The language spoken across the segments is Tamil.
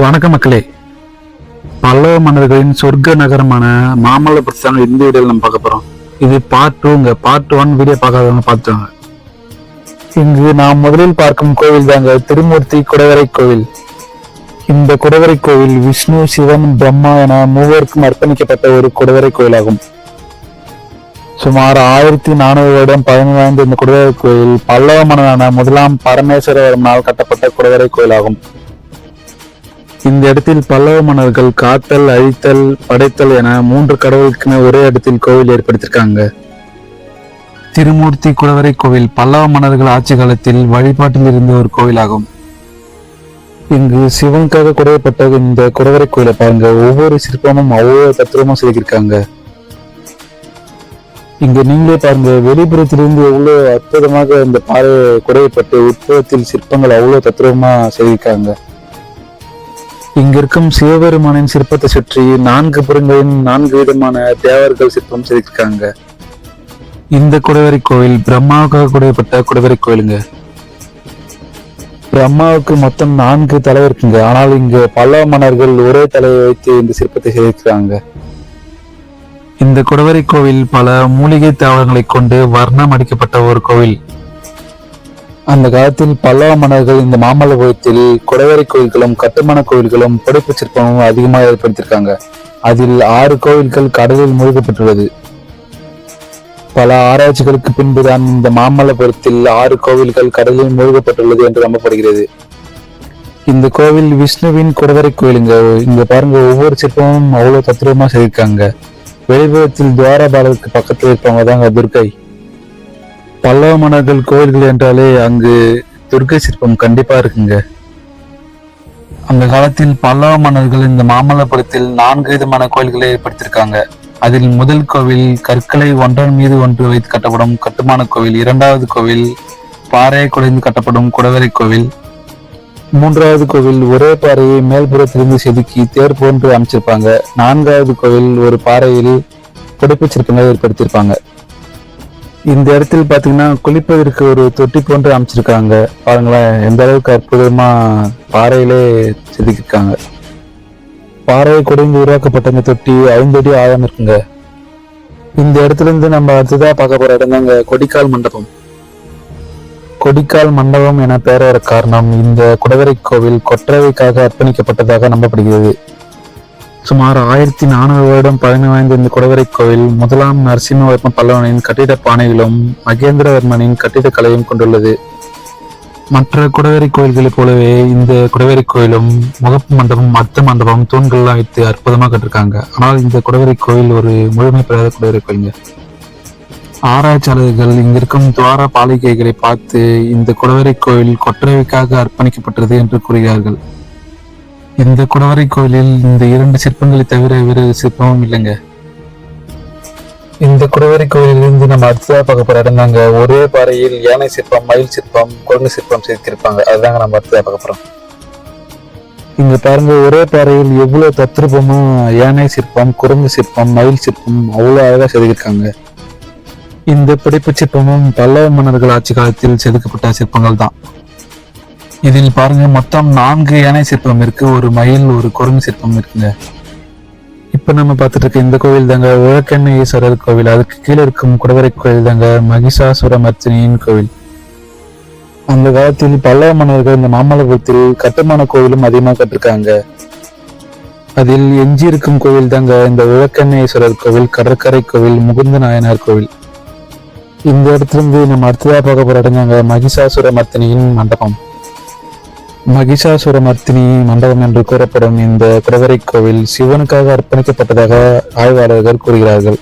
வணக்க மக்களே. பல்லவ மன்னர்களின் சொர்க்க நகரமான மாமல்லபுரத்தை இந்த வீடியோவில் நம்ம பார்க்க போறோம். இது பார்ட் 2. பார்ட் 1 வீடியோ பார்க்காதவங்க பார்த்துவாங்க. இங்கு நாம் முதலில் பார்க்கும் கோவில் தாங்க திருமூர்த்தி குடைவரை கோவில். இந்த குடைவரை கோவில் விஷ்ணு, சிவன், பிரம்மா என மூவருக்கும் அர்ப்பணிக்கப்பட்ட ஒரு குடைவரை கோயிலாகும். சுமார் 1400 வருடம் பழமை வாய்ந்த இந்த குடைவரை கோயில் பல்லவ மன்னனான முதலாம் பரமேஸ்வரவர்மனால் கட்டப்பட்ட குடைவரை கோயிலாகும். இந்த இடத்தில் பல்லவ மன்னர்கள் காத்தல், அழித்தல், படைத்தல் என 3 கடவுளுக்குமே ஒரே இடத்தில் கோவில் ஏற்படுத்தியிருக்காங்க. திருமூர்த்தி குடைவரை கோவில் பல்லவ மன்னர்கள் ஆட்சி காலத்தில் வழிபாட்டில் இருந்த ஒரு கோவிலாகும். இங்கு சிவனுக்காக குடையப்பட்ட இந்த குடைவரை கோயிலை பாருங்க, ஒவ்வொரு சிற்பமும் அவ்வளவு தத்துவமா செதுக்கியிருக்காங்க. இங்க நீங்களே பாருங்க, வெளிப்புறத்திலிருந்து எவ்வளவு அற்புதமாக இந்த பாறை குடையப்பட்டு உட்புறத்தில் சிற்பங்கள் அவ்வளவு தத்துவமா செதுக்கியிருக்காங்க. இங்க இருக்கும் சிவபெருமானின் சிற்பத்தை சுற்றி 4 புறங்களின் 4 விதமான தேவர்கள் சிற்பம் செதுக்கியிருக்காங்க. இந்த குடைவரை கோவில் பிரம்மாவுக்காக குடையப்பட்ட குடைவரை கோயிலுங்க. பிரம்மாவுக்கு மொத்தம் 4 தலை இருக்குங்க. ஆனால் இங்க பல்லவ மன்னர்கள் ஒரே தலையை வைத்து இந்த சிற்பத்தை செதுக்கிறாங்க. இந்த குடைவரை கோவில் பல மூலிகை தாவரங்களை கொண்டு வர்ணம் அடிக்கப்பட்ட ஒரு கோவில். அந்த காலத்தில் பல்லவ மன்னர்கள் இந்த மாமல்லபுரத்தில் குடைவரை கோயில்களும் கட்டுமான கோயில்களும் புடைப்பு சிற்பமும் அதிகமாக ஏற்படுத்தியிருக்காங்க. அதில் 6 கோவில்கள் கடலில் மூழ்கப்பட்டுள்ளது. பல ஆராய்ச்சிகளுக்கு பின்புதான் இந்த மாமல்லபுரத்தில் 6 கோவில்கள் கடலில் மூழ்கப்பட்டுள்ளது என்று நம்பப்படுகிறது. இந்த கோவில் விஷ்ணுவின் குடைவரை கோயிலுங்க. இங்க பாருங்க, ஒவ்வொரு சிற்பமும் அவ்வளவு தத்ரூபமா செய்திருக்காங்க. வெளிப்புறத்தில் துவாரபாலருக்கு பக்கத்தில் இருப்பவங்க தாங்க துர்கை. பல்லவ மன்னர்கள் கோயில்கள் என்றாலே அங்கு துர்க்கை சிற்பம் கண்டிப்பா இருக்குங்க. அந்த காலத்தில் பல்லவ மன்னர்கள் இந்த மாமல்லபுரத்தில் 4 விதமான கோயில்களை ஏற்படுத்தியிருக்காங்க. அதில் முதல் கோவில் கற்களை ஒன்றன் மீது ஒன்று வைத்து கட்டப்படும் கட்டுமான கோவில், 2வது கோவில் பாறையை குடைந்து கட்டப்படும் குடைவரை கோவில், 3வது கோவில் ஒரே பாறையை மேல்புறத்திலிருந்து செதுக்கி தேர் போன்று அமைச்சிருப்பாங்க, 4வது கோவில் ஒரு பாறையில் புடைப்பு சிற்பங்களை ஏற்படுத்தியிருப்பாங்க. இந்த இடத்தில் பாத்தீங்கன்னா குளிப்பதற்கு ஒரு தொட்டி போன்று அமைச்சிருக்காங்க. பாருங்களேன், எந்த அளவுக்கு அற்புதமா பாறையிலே செதுக்கிருக்காங்க. பாறையை குடைந்து உருவாக்கப்பட்ட இந்த தொட்டி 5 அடி ஆழம் இருக்குங்க. இந்த இடத்துல இருந்து நம்ம அடுத்ததா பார்க்க போற இடம் தாங்க கொடிக்கால் மண்டபம். கொடிக்கால் மண்டபம் என பெயர் வர காரணம், இந்த குடைவரை கோவில் கொற்றவைக்காக அர்ப்பணிக்கப்பட்டதாக நம்பப்படுகிறது. சுமார் 1400 வருடம் பழமை வாய்ந்த இந்த குடைவரை கோவில் முதலாம் நரசிம்மவர்ம பல்லவனின் கட்டிட பாணிகளும் மகேந்திரவர்மனின் கட்டிட கலையும் கொண்டுள்ளது. மற்ற குடைவரை கோயில்களைப் போலவே இந்த குடைவரை கோயிலும் முகப்பு மண்டபம், அர்த்த மண்டபம், தூண்கள்லாம் வைத்து அற்புதமாக கட்டிருக்காங்க. ஆனால் இந்த குடைவரை கோயில் ஒரு முழுமை பெறாத குடைவரை கோயிலுங்க. ஆராய்ச்சியாளர்கள் இங்கிருக்கும் துவார பாலிகைகளை பார்த்து இந்த குடைவரை கோயில் கொற்றவைக்காக அர்ப்பணிக்கப்பட்டது என்று கூறுகிறார்கள். இந்த குடைவரை கோயிலில் இந்த 2 சிற்பங்களை தவிர வேறு சிற்பமும் இல்லைங்க. இந்த குடைவரை கோயிலிருந்து நம்ம அடுத்ததாக பார்க்க போற இடம் தாங்க ஒரே பாறையில் யானை சிற்பம், மயில் சிற்பம், குரங்கு சிற்பம் செதுக்கியிருப்பாங்க. அதுதாங்க நம்ம அடுத்ததாக பார்க்க போறோம். இங்க பாருங்க, ஒரே பாறையில் எவ்வளவு தத்ரூபமும் யானை சிற்பம், குரங்கு சிற்பம், மயில் சிற்பம் அவ்வளவு அழகா செதுக்கியிருக்காங்க. இந்த புடைப்பு சிற்பமும் பல்லவ மன்னர்கள் ஆட்சி காலத்தில் செதுக்கப்பட்ட சிற்பங்கள் தான். இதில் பாருங்க, மொத்தம் 4 யானை சிற்பம் இருக்கு, ஒரு மயில், ஒரு குரங்கு சிற்பம் இருக்குங்க. இப்ப நம்ம பார்த்துட்டு இருக்க இந்த கோவில் தாங்க உழக்கெண்ண ஈஸ்வரர் கோவில். அதுக்கு கீழே இருக்கும் குடைவரை கோவில் தாங்க மகிஷாசுரமர்த்தினியின் கோவில். அந்த காலத்தில் பல்லவ மன்னர்கள் இந்த மாமல்லபுரத்தில் கட்டுமான கோவிலும் அதிகமாக கட்டிருக்காங்க. அதில் எஞ்சி இருக்கும் கோவில் தாங்க இந்த உழக்கெண்ண ஈஸ்வரர் கோவில், கடற்கரை கோவில், முகுந்த நாயனார் கோவில். இந்த இடத்துல இருந்து நம்ம அடுத்ததாக பார்க்க போற இடங்க மகிஷாசுரமர்த்தினியின் மண்டபம். மகிஷாசுரமர்த்தினி மண்டபம் என்று கூறப்படும் இந்த குடைவரை கோவில் சிவனுக்காக அர்ப்பணிக்கப்பட்டதாக ஆய்வாளர்கள் கூறுகிறார்கள்.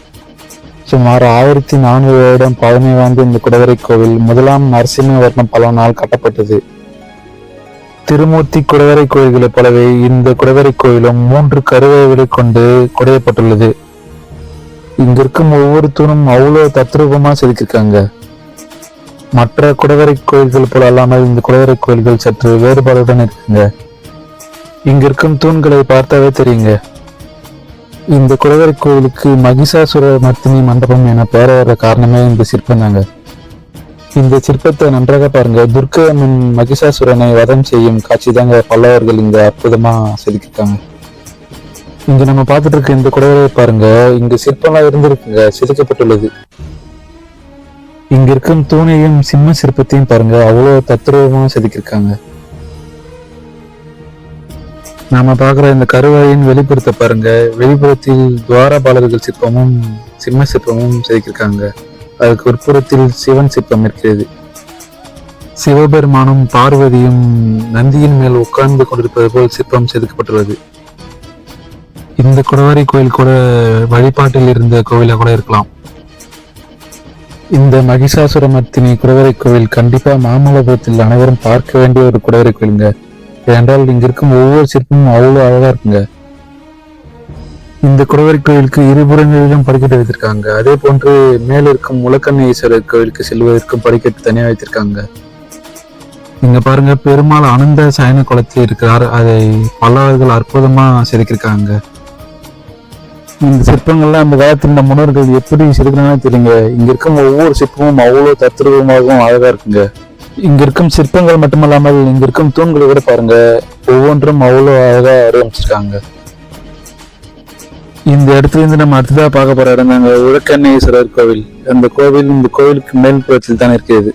சுமார் 1400 வருடம் பழமை வாய்ந்த இந்த குடைவரை கோவில் முதலாம் நரசிம்மவர்ம பல்லவனால் கட்டப்பட்டது. திருமூர்த்தி குடைவரை கோயில்களைப் போலவே இந்த குடைவரை கோயிலும் 3 கருவறைகளை கொண்டு குடையப்பட்டுள்ளது. இங்கிருக்கும் ஒவ்வொரு தூணும் அவ்வளவு தத்ரூபமா செதுக்கிருக்காங்க. மற்ற குடைவரை கோயில்கள் போல அல்லாமல் இந்த குடைவரை கோயில்கள் சற்று வேறுபாடுடன் இருக்குங்க. இங்க இருக்கும் தூண்களை பார்த்தாவே தெரியுங்க. இந்த குடைவரை கோயிலுக்கு மகிஷாசுரமர்த்தினி மண்டபம் என பெயர் வர காரணமே இந்த சிற்பம் தாங்க. இந்த சிற்பத்தை நன்றாக பாருங்க. துர்க்கை அம்மன் மகிஷாசுரனை வதம் செய்யும் காட்சி தாங்க பல்லவர்கள் இங்க அற்புதமா செதுக்கிருக்காங்க. இங்க நம்ம பார்த்துட்டு இருக்க இந்த குடவை பாருங்க, இங்க சிற்பம்லாம் இருந்திருக்குங்க, செதுக்கப்பட்டுள்ளது. இங்க இருக்கும் தூணையும் சிம்ம சிற்பத்தையும் பாருங்க, அவ்வளவு தத்ரூபமா செதுக்கிருக்காங்க. நாம பாக்குற இந்த கருவறையின் வெளிப்புறத்தை பாருங்க, வெளிப்புறத்தில் துவாரபாலர்கள் சிற்பமும் சிம்ம சிற்பமும் செதுக்கிருக்காங்க. அதுக்கு உட்புறத்தில் சிவன் சிற்பம் இருக்கிறது. சிவபெருமானும் பார்வதியும் நந்தியின் மேல் உட்கார்ந்து கொண்டிருப்பது போல் சிற்பம் செதுக்கப்பட்டுள்ளது. இந்த குடவரை கோயில் கூட வழிபாட்டில் இருந்த கோவிலா கூட இருக்கலாம். இந்த மகிஷாசுரமர்த்தினி குடவரை கோவில் கண்டிப்பா மாமல்லபுரத்தில் அனைவரும் பார்க்க வேண்டிய ஒரு குடவரை கோயிலுங்க. ஏனென்றால் இங்க இருக்கும் ஒவ்வொரு சிற்பமும் அவ்வளவு அழகா இருக்குங்க. இந்த குடவரை கோயிலுக்கு இருபுறங்களிலும் படிக்கட்டு வைத்திருக்காங்க. அதே போன்று மேல இருக்கும் முலக்கண்ணீஸ்வரர் கோயிலுக்கு செல்வதற்கும் படிக்கட்டு தனியா வைத்திருக்காங்க. இங்க பாருங்க, பெருமாள் அனந்த சயன குளத்தில் இருக்கிறார். அதை பல்லவர்கள் அற்புதமா செதுக்கிருக்காங்க. இந்த சிற்பங்கள்லாம் அந்த காலத்தில் இந்த முன்னோர்கள் எப்படி செதுக்கினாலும் தெரியுங்க. இங்க இருக்கும் ஒவ்வொரு சிற்பமும் அவ்வளவு தத்ரூபமாகவும் அழகா இருக்குங்க. இங்க இருக்கும் சிற்பங்கள் மட்டுமல்லாமல் இங்க இருக்கும் தூண்களை கூட பாருங்க, ஒவ்வொன்றும் அவ்வளவு அழகா வடிவமைச்சிருக்காங்க. இந்த இடத்துல இருந்து நம்ம அடுத்ததா பார்க்க போற இடம் தாங்க உலக்கண்ணீஸ்வரர் கோவில். அந்த கோவில் இந்த கோவிலுக்கு மேல்புறத்தில் தான் இருக்கிறது.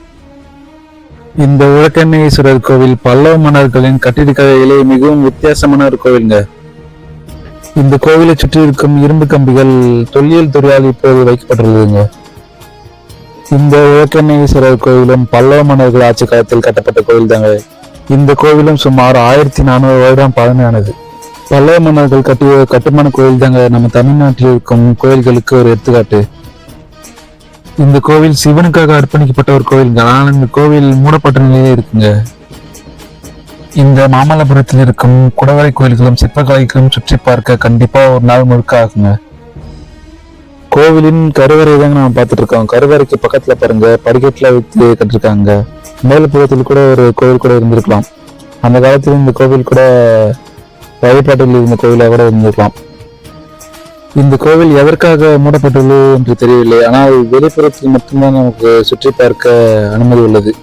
இந்த உலக்கண்ணீஸ்வரர் கோவில் பல்லவ மன்னர்களின் கட்டிடக்கலையிலே மிகவும் வித்தியாசமான ஒரு கோவிலுங்க. இந்த கோவிலை சுற்றி இருக்கும் இரும்பு கம்பிகள் தொல்லியல் துறையால் இப்போது வைக்கப்பட்டுள்ளதுங்க. இந்த உலக்கண்ணீஸ்வரர் கோவிலும் பல்லவ மன்னர்கள் ஆட்சி காலத்தில் கட்டப்பட்ட கோவில் தாங்க. இந்த கோவிலும் சுமார் 1400 வருடம் பழமையானது. பல்லவ மன்னர்கள் கட்டிய கட்டுமான கோவில் தாங்க நம்ம தமிழ்நாட்டில் இருக்கும் கோயில்களுக்கு ஒரு எடுத்துக்காட்டு. இந்த கோவில் சிவனுக்காக அர்ப்பணிக்கப்பட்ட ஒரு கோவில். ஆனால் இந்த கோவில் மூடப்பட்ட நிலையிலே இருக்குங்க. இந்த மாமல்லபுரத்தில் இருக்கும் குடவரை கோயில்களும் சிற்பக்கலைகளும் சுற்றி பார்க்க கண்டிப்பா ஒரு நாள் முழுக்க ஆகுங்க. கோவிலின் கருவறை தாங்க நம்ம பார்த்துட்டு இருக்கோம். கருவறைக்கு பக்கத்துல பாருங்க, படிக்கட்டுல வைத்து கட்டிருக்காங்க. மேல்புறத்தில் கூட ஒரு கோவில் கூட இருந்திருக்கலாம். அந்த காலத்தில் இந்த கோவில் கூட வழிபாட்டில் இருந்த கோவிலாக கூட இருந்திருக்கலாம். இந்த கோவில் எதற்காக மூடப்பட்டுள்ளது என்று தெரியவில்லை. ஆனால் வெளிப்புறத்தில் மட்டும்தான் நமக்கு சுற்றி பார்க்க அனுமதி உள்ளது.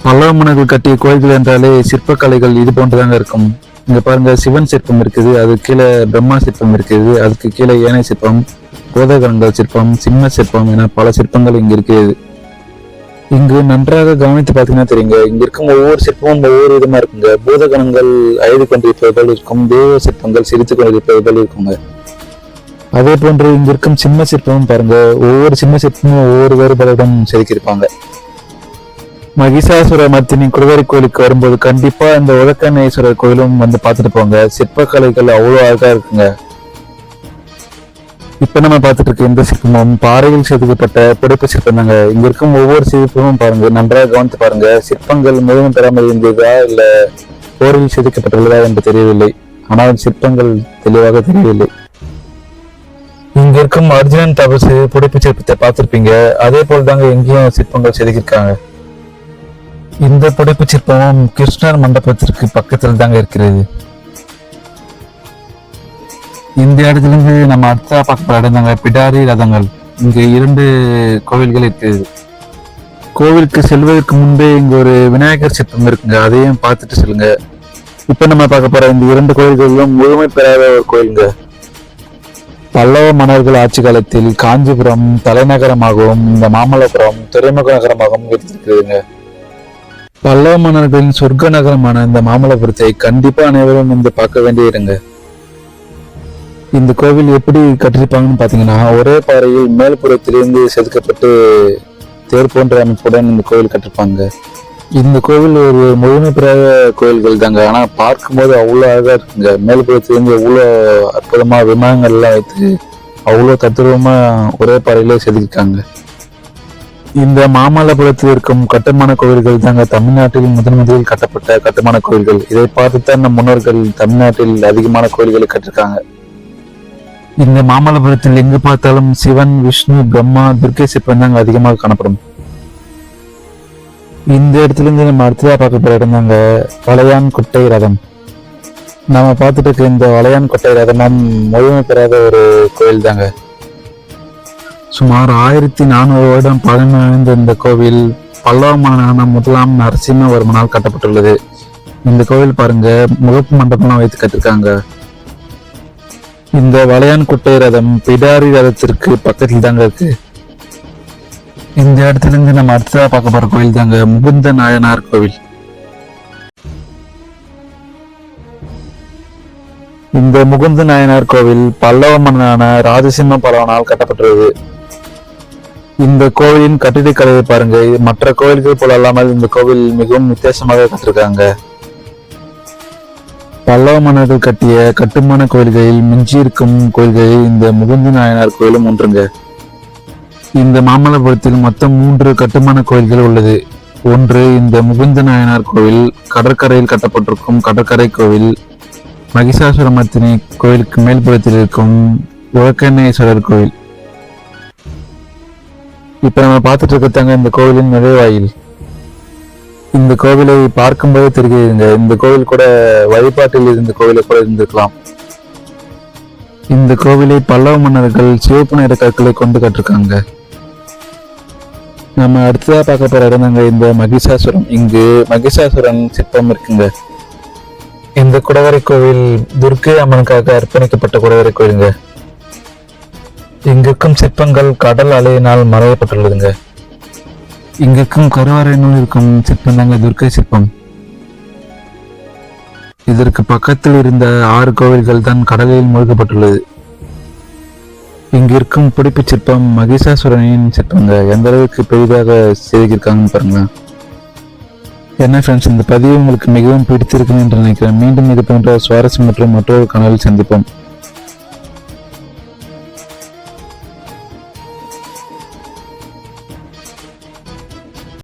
பல்லவ மன்னர்கள் கட்டிய கோயில்கள் என்றாலே சிற்பக்கலைகள் இது போன்றுதாங்க இருக்கும். இங்க பாருங்க, சிவன் சிற்பம் இருக்குது, அது கீழே பிரம்மா சிற்பம் இருக்குது, அதுக்கு கீழே யானை சிற்பம், போதகரங்கள் சிற்பம், சிம்ம சிற்பம் என பல சிற்பங்கள் இங்க இருக்கிறது. இங்கு நன்றாக கவனித்து பார்த்தீங்கன்னா தெரியுங்க, இங்க இருக்கும் ஒவ்வொரு சிற்பமும் ஒவ்வொரு விதமா இருக்குங்க. பூதகணங்கள் அழுது கொண்டிருப்பது போல் இருக்கும், தெய்வ சிற்பங்கள் சிரித்து கொண்டிருப்பது போல் இருக்குங்க. அதே போன்று இங்க இருக்கும் சிம்ம சிற்பமும் பாருங்க, ஒவ்வொரு சிம்ம சிற்பமும் ஒவ்வொரு வேறுபாடுடன் செதுக்கியிருப்பாங்க. மகிஷாசுரமர்த்தினி குடவரை கோயிலுக்கு வரும்போது கண்டிப்பா இந்த உலக்கண்ணீஸ்வரர் கோயிலும் வந்து பார்த்துட்டு போங்க. சிற்பக்கலைகள் அவ்வளவு அழகா இருக்குங்க. இப்ப நம்ம பார்த்துட்டு இருக்க இந்த சிற்பமும் பாறையில் செதுக்கப்பட்ட புடைப்பு சிற்பம் தாங்க. இங்க இருக்கும் ஒவ்வொரு சிற்பமும் பாருங்க, நன்றாக கவனித்து பாருங்க. சிற்பங்கள் முழுமை பெறாமல் இருந்ததா இல்ல போரில் செதுக்கப்பட்டுள்ளதா என்று தெரியவில்லை. ஆனால் சிற்பங்கள் தெளிவாக தெரியவில்லை. இங்க இருக்கும் அர்ஜுனன் தபசு புடைப்பு சிற்பத்தை பார்த்திருப்பீங்க. அதே போல் தாங்க எங்கேயும் சிற்பங்கள் செதுக்கிருக்காங்க. இந்த புடைப்பு சிற்பமும் கிருஷ்ணர் மண்டபத்திற்கு பக்கத்தில் தாங்க இருக்கிறது. இந்த இடத்துல இருந்து நம்ம அடுத்த பார்க்க இடந்தாங்க பிடாரி ரதங்கள். இங்க 2 கோவில்கள் இருக்கிறது. கோவிலுக்கு செல்வதற்கு முன்பே இங்க ஒரு விநாயகர் சிற்பம் இருக்குங்க, அதையும் பார்த்துட்டு சொல்லுங்க. இப்ப நம்ம பார்க்க போற இந்த 2 கோவில்களிலும் முழுமை பெறாத ஒரு கோயிலுங்க. பல்லவ மன்னர்கள் ஆட்சி காலத்தில் காஞ்சிபுரம் தலைநகரமாகவும் இந்த மாமல்லபுரம் துறைமுக நகரமாகவும் இருந்திருக்குதுங்க. பல்லவ மன்னர்களின் சொர்க்க நகரமான இந்த மாமல்லபுரத்தை கண்டிப்பா அனைவரும் வந்து பார்க்க வேண்டிய இருங்க. இந்த கோவில் எப்படி கட்டிருப்பாங்கன்னு பாத்தீங்கன்னா, ஒரே பாறையில் மேல்புறத்திலிருந்து செதுக்கப்பட்டு தேர் போன்ற அமைப்புடன் இந்த கோவில் கட்டிருப்பாங்க. இந்த கோவில் ஒரு முழுமை பெறாத கோயில்கள் தாங்க. ஆனா பார்க்கும்போது அவ்வளவு அழகா இருக்குங்க. மேல்புறத்திலிருந்து எவ்வளவு அற்புதமா விமானங்கள் எல்லாம் வைத்து அவ்வளவு தத்துவமா ஒரே பாறையில செதுக்கிருக்காங்க. இந்த மாமல்லபுரத்தில் இருக்கும் கட்டுமான கோவில்கள் தாங்க தமிழ்நாட்டில் முதலில் கட்டப்பட்ட கட்டுமான கோவில்கள். இதை பார்த்துத்தான் நம் முன்னோர்கள் தமிழ்நாட்டில் அதிகமான கோவில்களை கட்டிருக்காங்க. இந்த மாமல்லபுரத்தில் எங்கு பார்த்தாலும் சிவன், விஷ்ணு, பிரம்மா, துர்க்கை சிற்பம் தாங்க அதிகமாக காணப்படும். இந்த இடத்துல இருந்து நம்ம அடுத்ததா பார்க்க போற இடம் தாங்க வளையான்குட்டை ரதம். நாம பார்த்துட்டு இருக்க இந்த வளையான்குட்டை ரதமும் முழுமை பெறாத ஒரு கோயில் தாங்க. சுமார் 1400 வருடம் பழமை வாய்ந்த இந்த கோவில் பல்லவ மன்னனான முதலாம் நரசிம்மவர்மனால் கட்டப்பட்டுள்ளது. இந்த கோவில் பாருங்க, முகப்பு மண்டபம்லாம் வைத்து கட்டிருக்காங்க. இந்த வளையான்குட்டை ரதம் பிடாரி ரதத்திற்கு பக்கத்தில் தாங்க இருக்கு. இந்த இடத்துல இருந்து நம்ம அடுத்ததா பார்க்க போற கோவில் தாங்க முகுந்த நாயனார் கோவில். இந்த முகுந்த நாயனார் கோவில் பல்லவ மன்னனான ராஜசிம்ம பல்லவனால் கட்டப்பட்டுள்ளது. இந்த கோவிலின் கட்டிடக்கலையை பாருங்க, மற்ற கோவில்கள் போல அல்லாமல் இந்த கோவில் மிகவும் வித்தியாசமாக கட்டிருக்காங்க. பல்லவ மன்னர்கள் கட்டிய கட்டுமான கோயில்களில் மிஞ்சியிருக்கும் கோயில்களில் இந்த முகுந்த நாயனார் கோயிலும் ஒன்றுங்க. இந்த மாமல்லபுரத்தில் மொத்தம் 3 கட்டுமான கோயில்கள் உள்ளது. ஒன்று இந்த முகுந்த நாயனார் கோவில், கடற்கரையில் கட்டப்பட்டிருக்கும் கடற்கரை கோவில், மகிஷாசுரமர்த்தினி கோயிலுக்கு மேல்புறத்தில் இருக்கும் உலக்கண்ணேஸ்வரர் கோவில். இப்ப நம்ம பார்த்துட்டு இருக்கத்தாங்க இந்த கோவிலின் நுழைவாயில். இந்த கோவிலை பார்க்கும்போது தெரிகிறதுங்க, இந்த கோவில் கூட வழிபாட்டில் இருந்த கோவிலை கூட இருந்திருக்கலாம். இந்த கோவிலை பல்லவ மன்னர்கள் சிவப்பு நிற கற்களை கொண்டு கட்டிருக்காங்க. நம்ம அடுத்ததா பார்க்க போற இடம் தாங்க இந்த மகிஷாசுரம். இங்கு மகிஷாசுரன் சிற்பம் இருக்குங்க. இந்த குடவரை கோவில் துர்க்கை அம்மனுக்காக அர்ப்பணிக்கப்பட்ட குடவரை கோயிலுங்க. இங்கிருக்கும் சிற்பங்கள் கடல் அலையினால் மறையப்பட்டுள்ளதுங்க. இங்கிருக்கும் கருவறையினுள் இருக்கும் சிற்பம் தாங்க துர்க்கை சிற்பம். இதற்கு பக்கத்தில் இருந்த 6 கோவில்கள் தான் கடலில் மூழ்கப்பட்டுள்ளது. இங்கிருக்கும் பிடிப்பு சிற்பம் மகிஷாசுரனின் சிற்பங்க. எந்த அளவுக்கு பெரிதாக செய்திருக்காங்கன்னு பாருங்க. என்ன ஃப்ரெண்ட்ஸ், இந்த பதிவு உங்களுக்கு மிகவும் பிடித்திருக்கும் என்று நினைக்கிறேன். மீண்டும் இது போன்ற சுவாரஸ்யம் மற்றும் மற்றொரு காணொளியில் சந்திப்போம்.